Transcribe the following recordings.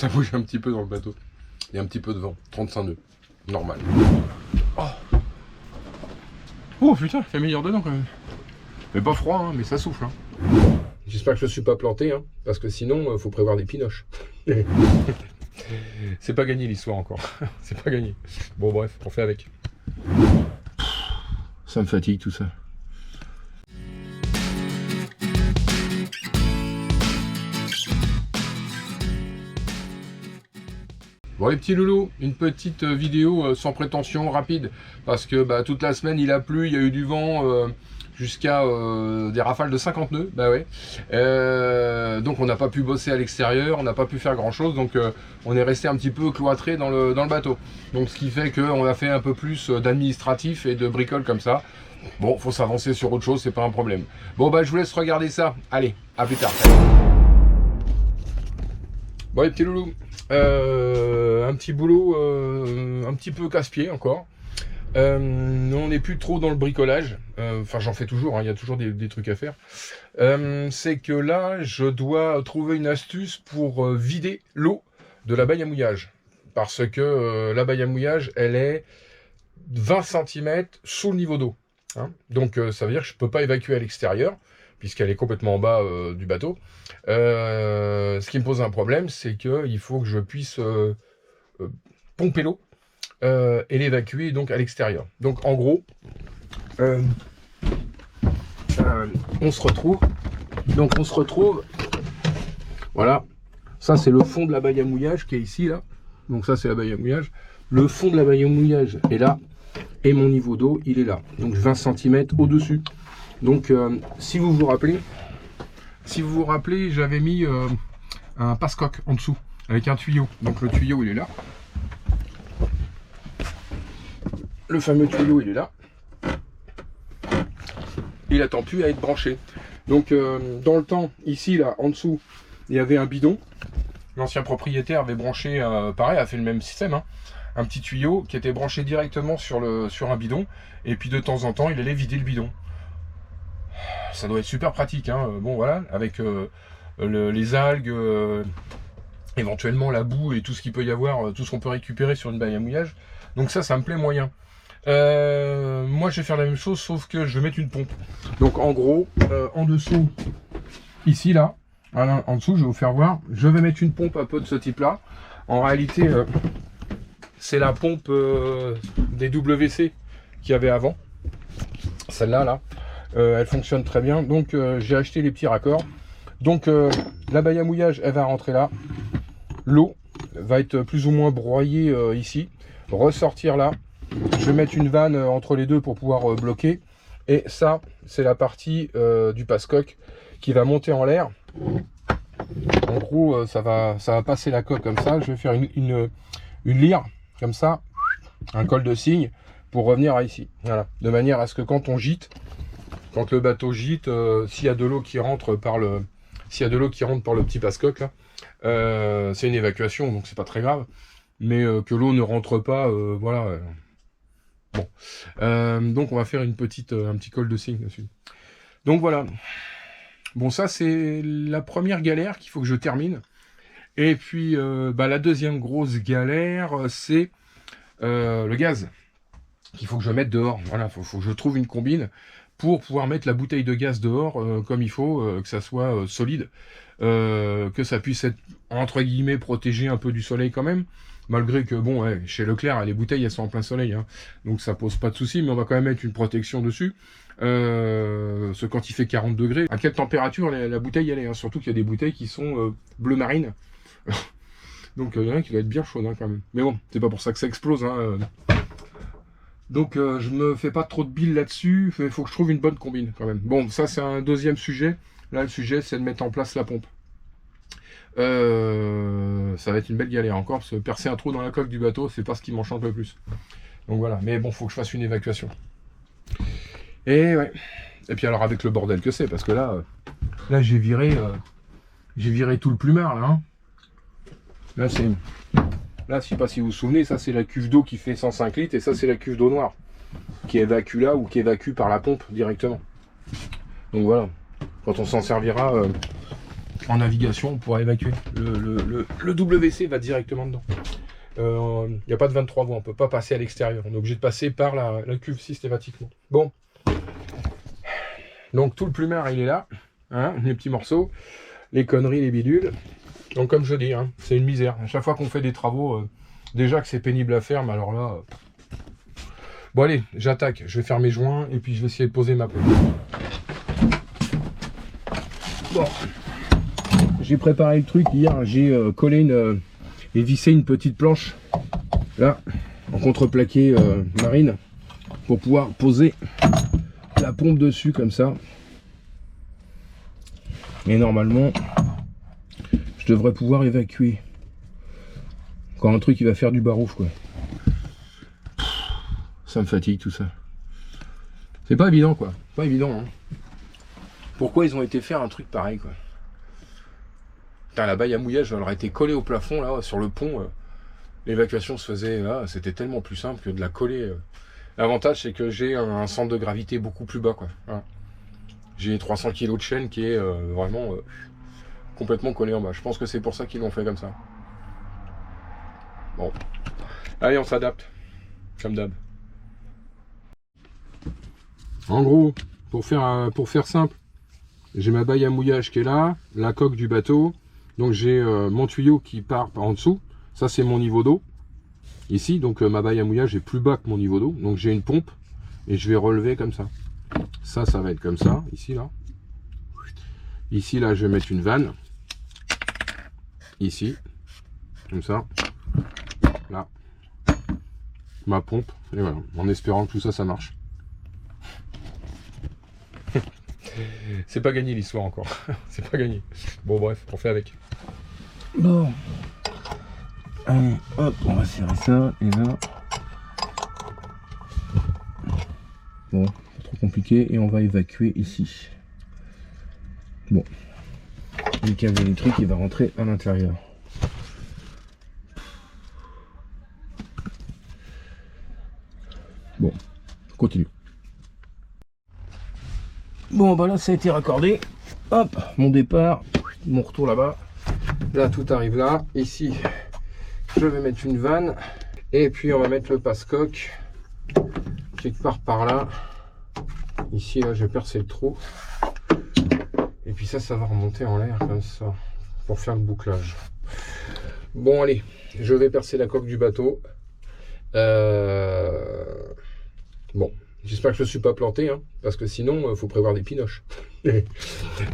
Ça bouge un petit peu dans le bateau. Il y a un petit peu de vent. 35 nœuds. Normal. Oh, oh putain, il fait meilleur dedans quand même. Mais pas froid, hein, mais ça souffle. Hein. J'espère que je ne suis pas planté, hein, parce que sinon, faut prévoir des pinoches. C'est pas gagné l'histoire encore. C'est pas gagné. Bon bref, on fait avec. Ça me fatigue tout ça. Bon les petits loulous, une petite vidéo sans prétention, rapide, parce que bah, toute la semaine il a plu, il y a eu du vent jusqu'à des rafales de 50 nœuds, bah ouais. Donc on n'a pas pu bosser à l'extérieur, on n'a pas pu faire grand chose, donc on est resté un petit peu cloîtré dans le bateau. Donc ce qui fait qu'on a fait un peu plus d'administratif et de bricole comme ça. Bon, faut s'avancer sur autre chose, c'est pas un problème. Bon bah je vous laisse regarder ça, allez, à plus tard. Bon les petits loulous, un petit boulot un petit peu casse-pied encore. On n'est plus trop dans le bricolage, enfin j'en fais toujours, hein, il y a toujours des trucs à faire. C'est que là je dois trouver une astuce pour vider l'eau de la baille à mouillage. Parce que la baille à mouillage elle est 20 cm sous le niveau d'eau. Hein. Donc ça veut dire que je ne peux pas évacuer à l'extérieur, puisqu'elle est complètement en bas du bateau. Ce qui me pose un problème, c'est qu'il faut que je puisse pomper l'eau et l'évacuer donc à l'extérieur. Donc en gros, on se retrouve. Donc on se retrouve. Voilà, ça c'est le fond de la baille à mouillage qui est ici là. Donc ça c'est la baille à mouillage. Le fond de la baille à mouillage est là et mon niveau d'eau il est là. Donc 20 cm au-dessus. Donc si vous vous rappelez, j'avais mis un passe-coque en dessous avec un tuyau. Donc le tuyau il est là. Le fameux tuyau il est là. Il attend plus à être branché. Donc dans le temps, ici là, en dessous, il y avait un bidon. L'ancien propriétaire avait branché, pareil, a fait le même système, hein, un petit tuyau qui était branché directement sur un bidon. Et puis de temps en temps, il allait vider le bidon. Ça doit être super pratique, hein. Bon voilà, avec les algues, éventuellement la boue et tout ce qu'il peut y avoir, tout ce qu'on peut récupérer sur une baille à mouillage. Donc ça me plaît moyen. Moi je vais faire la même chose, sauf que je vais mettre une pompe. Donc en gros, en dessous, ici là, voilà, en dessous, je vais vous faire voir, je vais mettre une pompe un peu de ce type là. En réalité, c'est la pompe des WC qu'il y avait avant. Celle-là, là. Elle fonctionne très bien. Donc j'ai acheté les petits raccords. Donc la baille à mouillage, elle va rentrer là. L'eau va être plus ou moins broyée ici. Ressortir là. Je vais mettre une vanne entre les deux pour pouvoir bloquer. Et ça, c'est la partie du passe-coque qui va monter en l'air. En gros, ça va passer la coque comme ça. Je vais faire une lyre comme ça, un col de cygne pour revenir à ici. Voilà, de manière à ce que quand on gîte, quand le bateau gîte, s'il y a de l'eau qui rentre par le petit passe-coque là, c'est une évacuation, donc c'est pas très grave. Mais que l'eau ne rentre pas, voilà. Bon, donc on va faire un petit col de cygne dessus. Donc voilà. Bon, ça c'est la première galère qu'il faut que je termine. Et puis la deuxième grosse galère, c'est le gaz qu'il faut que je mette dehors. Voilà, faut que je trouve une combine pour pouvoir mettre la bouteille de gaz dehors comme il faut, que ça soit solide, que ça puisse être entre guillemets protégé un peu du soleil quand même. Malgré que, bon, ouais, chez Leclerc, les bouteilles, elles sont en plein soleil, hein, donc ça pose pas de soucis, mais on va quand même mettre une protection dessus. Parce que quand il fait 40 degrés, à quelle température la bouteille elle est, hein, surtout qu'il y a des bouteilles qui sont bleu marine. Donc il y en a qui doit être bien chaude, hein, quand même. Mais bon, c'est pas pour ça que ça explose. Hein. Donc je me fais pas trop de billes là-dessus, il faut que je trouve une bonne combine quand même. Bon, ça c'est un deuxième sujet. Là, le sujet, c'est de mettre en place la pompe. Ça va être une belle galère encore, parce que percer un trou dans la coque du bateau, c'est pas ce qui m'enchante le plus. Donc voilà, mais bon, faut que je fasse une évacuation. Et ouais. Et puis alors avec le bordel que c'est, parce que là j'ai viré tout le plumard là. Hein. Là, je sais pas si vous vous souvenez, ça c'est la cuve d'eau qui fait 105 litres, et ça c'est la cuve d'eau noire qui évacue là, ou qui évacue par la pompe directement. Donc voilà, quand on s'en servira en navigation, on pourra évacuer. Le WC va directement dedans. Il n'y a pas de 23 voies, on ne peut pas passer à l'extérieur. On est obligé de passer par la cuve systématiquement. Bon. Donc tout le plumard, il est là. Hein, les petits morceaux, les conneries, les bidules. Donc comme je dis, hein, c'est une misère. À chaque fois qu'on fait des travaux, déjà que c'est pénible à faire, mais alors là... Bon allez, j'attaque. Je vais faire mes joints et puis je vais essayer de poser ma peau. Bon. J'ai préparé le truc hier. J'ai collé et vissé une petite planche. Là, en contreplaqué marine. Pour pouvoir poser la pompe dessus comme ça. Et normalement, je devrais pouvoir évacuer. Quand un truc il va faire du barouf quoi. Ça me fatigue tout ça. C'est pas évident quoi. Pas évident hein. Pourquoi ils ont été faire un truc pareil quoi. Putain, la baille à mouillage elle aurait été collée au plafond là sur le pont. L'évacuation se faisait là, c'était tellement plus simple que de la coller. L'avantage c'est que j'ai un centre de gravité beaucoup plus bas quoi. Voilà. J'ai 300 kg de chaîne qui est vraiment complètement collé en bas. Je pense que c'est pour ça qu'ils l'ont fait comme ça. Bon. Allez, on s'adapte. Comme d'hab. En gros, pour faire simple, j'ai ma baille à mouillage qui est là, la coque du bateau. Donc j'ai mon tuyau qui part par en dessous. Ça c'est mon niveau d'eau. Ici, donc ma baille à mouillage est plus bas que mon niveau d'eau. Donc j'ai une pompe et je vais relever comme ça. Ça va être comme ça, ici, là. Ici, là, je vais mettre une vanne. Ici. Comme ça. Là. Ma pompe. Et voilà. En espérant que tout ça, ça marche. C'est pas gagné l'histoire encore. C'est pas gagné. Bon, bref, on fait avec. Bon. Allez, hop, on va serrer ça. Et là. Bon. Compliqué et on va évacuer ici. Bon, le câble électrique il va rentrer à l'intérieur. Bon, on continue. Bon bah là ça a été raccordé. Hop, mon départ, mon retour là-bas. Là tout arrive là. Ici, je vais mettre une vanne et puis on va mettre le passe-coque quelque part par là. Ici, là, j'ai percé le trou. Et puis ça va remonter en l'air comme ça. Pour faire le bouclage. Bon, allez. Je vais percer la coque du bateau. Bon. J'espère que je ne suis pas planté. Hein, parce que sinon, il faut prévoir des pinoches.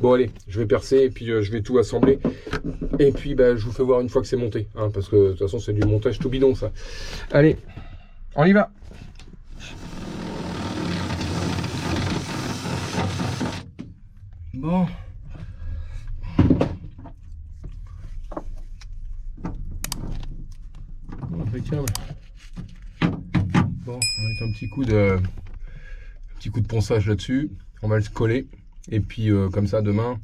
Bon, allez. Je vais percer et puis je vais tout assembler. Et puis, bah, je vous fais voir une fois que c'est monté. Hein, parce que de toute façon, c'est du montage tout bidon, ça. Allez. On y va. Bon. Impeccable. Bon, on va mettre un petit coup de ponçage là-dessus. On va le coller. Et puis comme ça demain,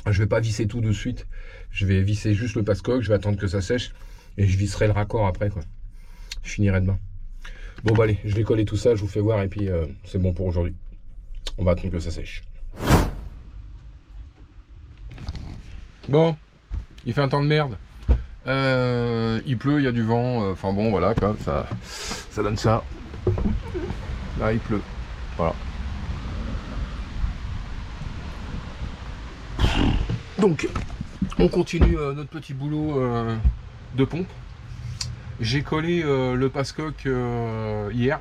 je vais pas visser tout de suite. Je vais visser juste le passe-coque. Je vais attendre que ça sèche. Et je visserai le raccord après quoi. Je finirai demain. Bon bah allez, je vais coller tout ça, je vous fais voir et puis c'est bon pour aujourd'hui. On va attendre que ça sèche. Bon, il fait un temps de merde. Il pleut, il y a du vent. Enfin bon, voilà, quoi, ça donne ça. Là, il pleut. Voilà. Donc, on continue notre petit boulot de pompe. J'ai collé le passe-coque hier.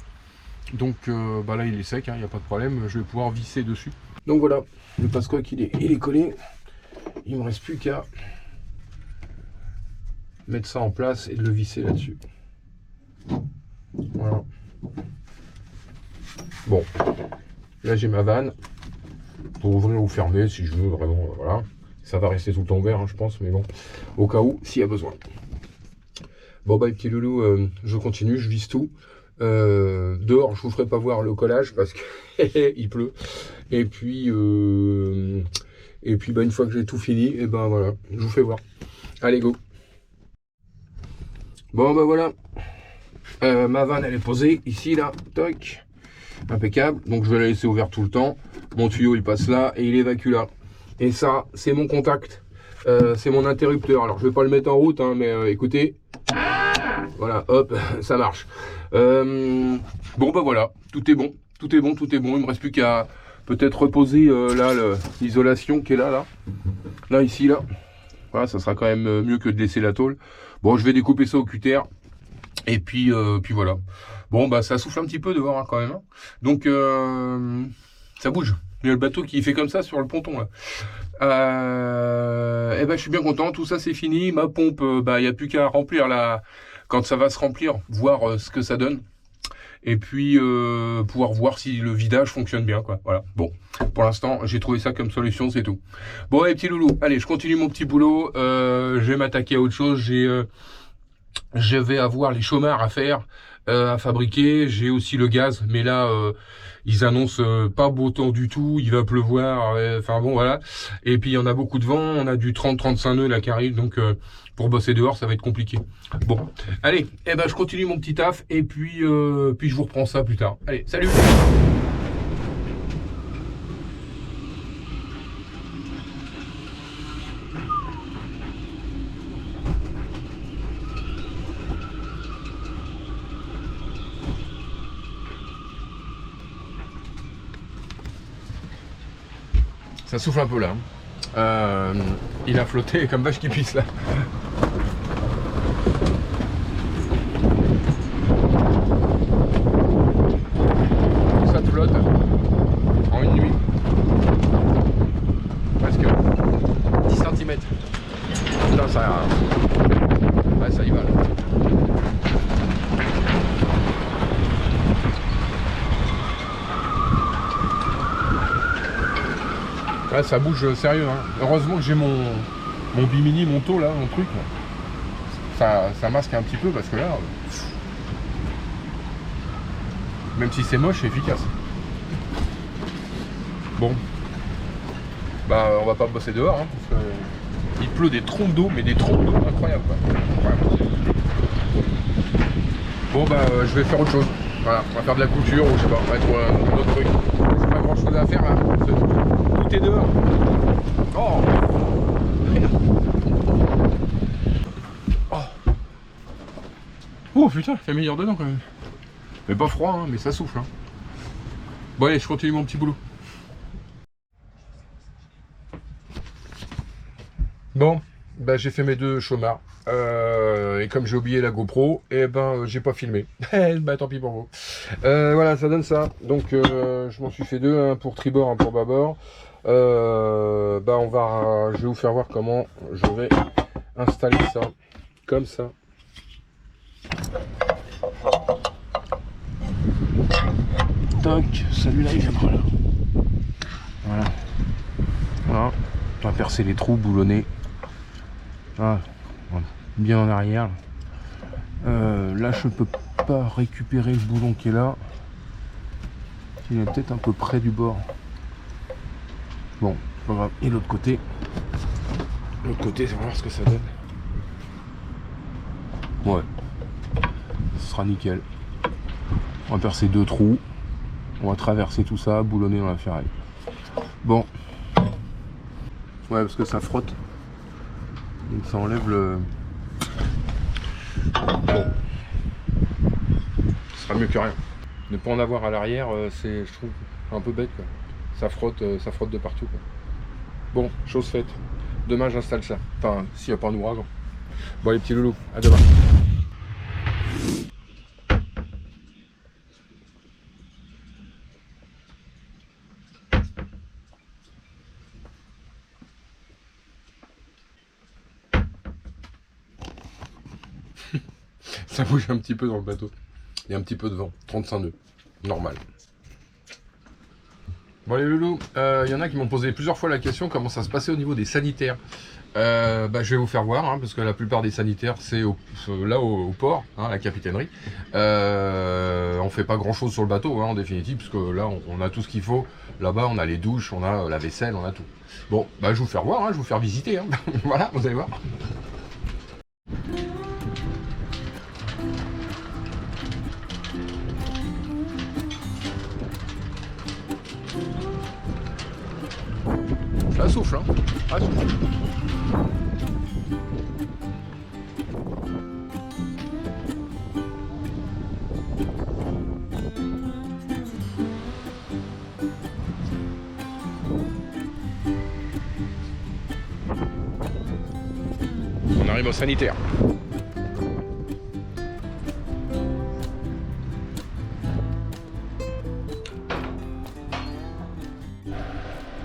Donc bah là, il est sec, il n'y a pas de problème. Je vais pouvoir visser dessus. Donc voilà, le passe-coque, il est collé. Il me reste plus qu'à mettre ça en place et de le visser là-dessus. Voilà. Bon, là j'ai ma vanne pour ouvrir ou fermer si je veux, vraiment, voilà. Ça va rester tout le temps ouvert, hein, je pense, mais bon, au cas où, s'il y a besoin. Bon bah les petits loulous, je continue, je visse tout. Dehors, je vous ferai pas voir le collage parce que il pleut. Et puis bah, une fois que j'ai tout fini, et ben voilà, je vous fais voir. Allez, go. Bon bah voilà, ma vanne elle est posée ici là, toc, impeccable. Donc je vais la laisser ouverte tout le temps. Mon tuyau il passe là et il évacue là. Et ça, c'est mon contact c'est mon interrupteur. Alors je vais pas le mettre en route, hein, mais écoutez, voilà, hop, ça marche. Bon bah voilà, tout est bon, tout est bon, tout est bon. Il me reste plus qu'à peut-être reposer là l'isolation qui est là ici là. Voilà, ça sera quand même mieux que de laisser la tôle. Bon, je vais découper ça au cutter. Et puis voilà. Bon, bah ça souffle un petit peu dehors hein, quand même. Hein. Donc ça bouge. Il y a le bateau qui fait comme ça sur le ponton là. Et ben je suis bien content. Tout ça c'est fini. Ma pompe, bah il n'y a plus qu'à remplir la. Quand ça va se remplir, voir ce que ça donne. Et puis pouvoir voir si le vidage fonctionne bien quoi. Voilà. Bon, pour l'instant j'ai trouvé ça comme solution, c'est tout. Bon les petits loulous, allez je continue mon petit boulot. Je vais m'attaquer à autre chose. Je vais avoir les chaumards à faire, à fabriquer. J'ai aussi le gaz, mais là ils annoncent pas beau temps du tout. Il va pleuvoir. Enfin bon voilà. Et puis il y en a beaucoup de vent. On a du 30-35 nœuds là qui arrive, donc pour bosser dehors ça va être compliqué. Bon, allez, eh ben je continue mon petit taf et puis je vous reprends ça plus tard. Allez, salut. Ça souffle un peu là. Il a flotté comme vache qui pisse là. Ça flotte en une nuit. Presque 10 cm. Là ça. Ouais, ça y va là. Ouais, ça bouge sérieux. Hein. Heureusement que j'ai mon bimini, mon taux là, mon truc. Ça masque un petit peu parce que là, même si c'est moche, c'est efficace. Bon, bah on va pas bosser dehors, hein, parce que il pleut des trompes d'eau, mais des trompes d'eau incroyables. Incroyable. Bon bah je vais faire autre chose. Voilà, on va faire de la couture ou je sais pas, on va être un autre truc. C'est pas grand chose à faire là. Tout est dehors. Oh, oh. Oh putain, il fait meilleur dedans quand même. Mais pas froid, hein, mais ça souffle. Hein. Bon allez, je continue mon petit boulot. Bon, bah j'ai fait mes 2 chaumards. Et comme j'ai oublié la GoPro, et ben j'ai pas filmé. Bah tant pis pour vous. Voilà, ça donne ça. Donc je m'en suis fait 2, un pour tribord, un pour bâbord. Bah je vais vous faire voir comment je vais installer ça. Comme ça. Toc, celui-là il viendra là. Voilà. Voilà. On va percer les trous, boulonner. Ah, bien en arrière. Là je peux pas récupérer le boulon qui est là. Il est peut-être un peu près du bord. Bon, pas grave. Et l'autre côté. L'autre côté, on va voir ce que ça donne. Ouais. Ce sera nickel. On va percer 2 trous. On va traverser tout ça, boulonner dans la ferraille. Bon. Ouais, parce que ça frotte. Donc ça enlève le... Bon. Ce sera mieux que rien. Ne pas en avoir à l'arrière, c'est, je trouve, un peu bête quoi. Ça frotte de partout quoi. Bon, chose faite. Demain j'installe ça. Enfin, s'il n'y a pas un ouragan. Bon les petits loulous, à demain. Ça bouge un petit peu dans le bateau. Il y a un petit peu de vent. 35 nœuds. Normal. Bon les loulous, il y en a qui m'ont posé plusieurs fois la question comment ça se passait au niveau des sanitaires. Je vais vous faire voir, hein, parce que la plupart des sanitaires c'est là au port, hein, la capitainerie. On fait pas grand chose sur le bateau hein, en définitive, parce que là on a tout ce qu'il faut. Là-bas on a les douches, on a la vaisselle, on a tout. Bon, je vais vous faire voir, hein, je vais vous faire visiter. Hein. Voilà, vous allez voir. Ça souffle, hein. Ça souffle. arrive au sanitaire.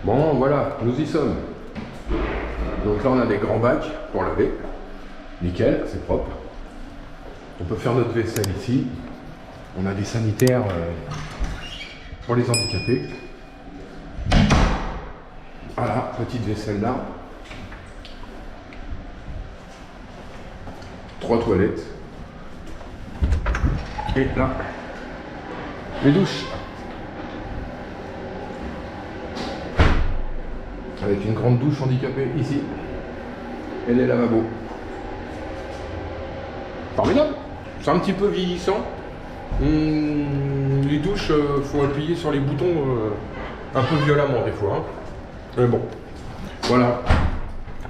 Bon, voilà, nous y sommes. Donc là, on a des grands bacs pour laver. Nickel, c'est propre. On peut faire notre vaisselle ici. On a des sanitaires pour les handicapés. Voilà, petite vaisselle là. 3 toilettes. Et là, les douches. Avec une grande douche handicapée ici. Et les lavabos. Formidable. C'est un petit peu vieillissant. Les douches, faut appuyer sur les boutons un peu violemment des fois. Hein. Mais bon, voilà.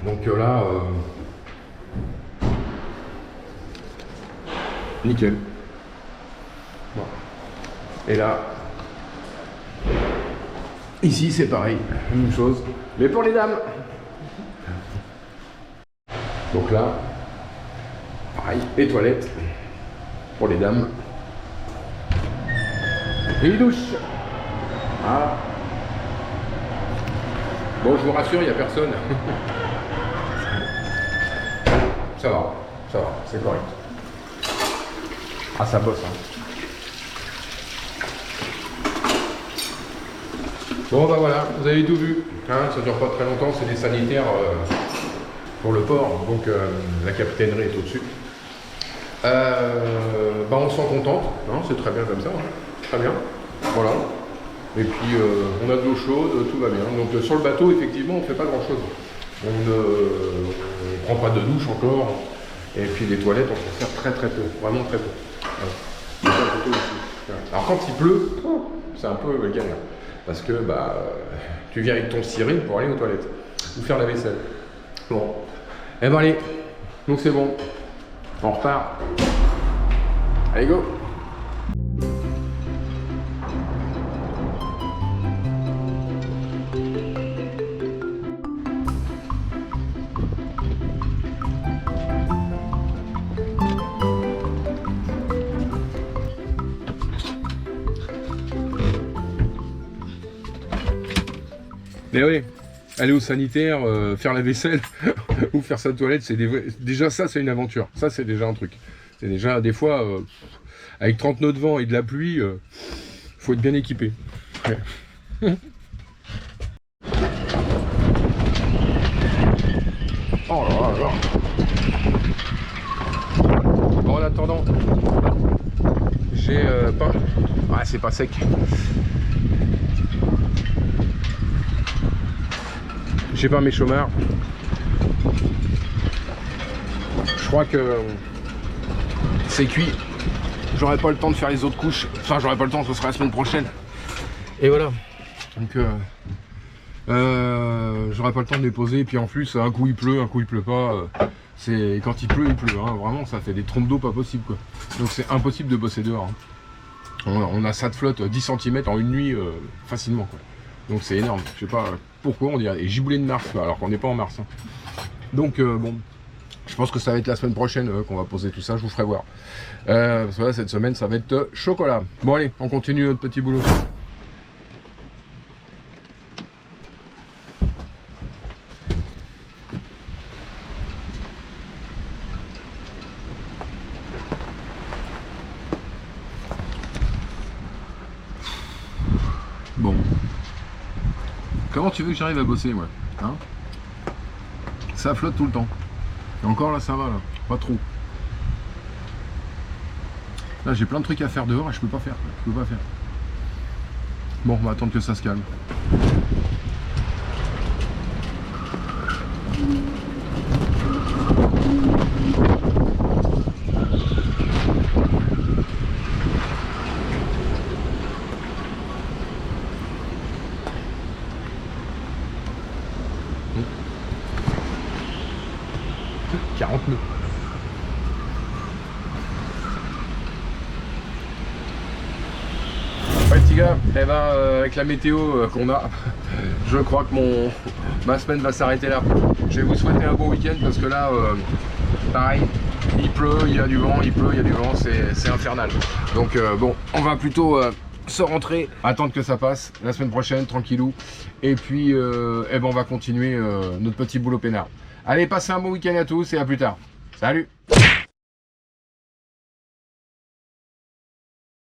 Donc là, nickel. Bon. Et là, ici c'est pareil, même chose, mais pour les dames. Donc là, pareil, les toilettes pour les dames. Et les douches. Voilà. Bon, je vous rassure, il n'y a personne. Ça va, c'est correct. Ah, ça bosse, hein. Bon, bah voilà, vous avez tout vu. Hein, ça dure pas très longtemps, c'est des sanitaires pour le port, donc la capitainerie est au-dessus. Bah, on se sent contente, hein, c'est très bien comme ça, hein. Très bien. Voilà. Et puis on a de l'eau chaude, tout va bien. Donc sur le bateau, effectivement, on ne fait pas grand chose. On ne prend pas de douche encore. Et puis les toilettes, on s'en sert très peu, vraiment très peu. Voilà. Alors quand il pleut, c'est un peu galère. Parce que bah, tu viens avec ton cyril pour aller aux toilettes. Ou faire la vaisselle. Bon. Eh ben allez, donc c'est bon. On repart. Allez go. Mais oui, aller au sanitaire, faire la vaisselle ou faire sa toilette, c'est déjà ça, c'est une aventure. Ça, c'est déjà un truc. C'est déjà des fois, avec 30 nœuds de vent et de la pluie, faut être bien équipé. Ouais. Oh là là là. Bon, en attendant, j'ai pas. Ah, c'est pas sec. J'ai pas mes chômeurs. Je crois que c'est cuit. J'aurai pas le temps de faire les autres couches. Enfin, j'aurai pas le temps, ce sera la semaine prochaine. Et voilà. Donc, j'aurai pas le temps de les poser. Et puis en plus, un coup il pleut pas. C'est quand il pleut, hein. Vraiment, ça fait des trompes d'eau pas possible, quoi. Donc c'est impossible de bosser dehors. Hein. On a ça de flotte 10 cm en une nuit facilement, quoi. Donc c'est énorme. Je sais pas pourquoi on dirait des giboulées de Mars, alors qu'on n'est pas en mars. Hein. Donc bon, je pense que ça va être la semaine prochaine qu'on va poser tout ça, je vous ferai voir. Parce que là, cette semaine, ça va être chocolat. Bon allez, on continue notre petit boulot. Bon. Comment tu veux que j'arrive à bosser, moi, hein? Ça flotte tout le temps. Et encore là, ça va, là. Pas trop. Là, j'ai plein de trucs à faire dehors et je peux pas faire. Bon, on va attendre que ça se calme. Mmh. 40 nœuds. Ouais, petit gars, eh ben, avec la météo qu'on a, je crois que ma semaine va s'arrêter là. Je vais vous souhaiter un bon week-end parce que là, pareil, il pleut, il y a du vent, il pleut, il y a du vent, c'est infernal. Donc bon, on va plutôt se rentrer, attendre que ça passe, la semaine prochaine, tranquillou, et puis eh ben, on va continuer notre petit boulot peinard. Allez, passez un bon week-end à tous et à plus tard. Salut!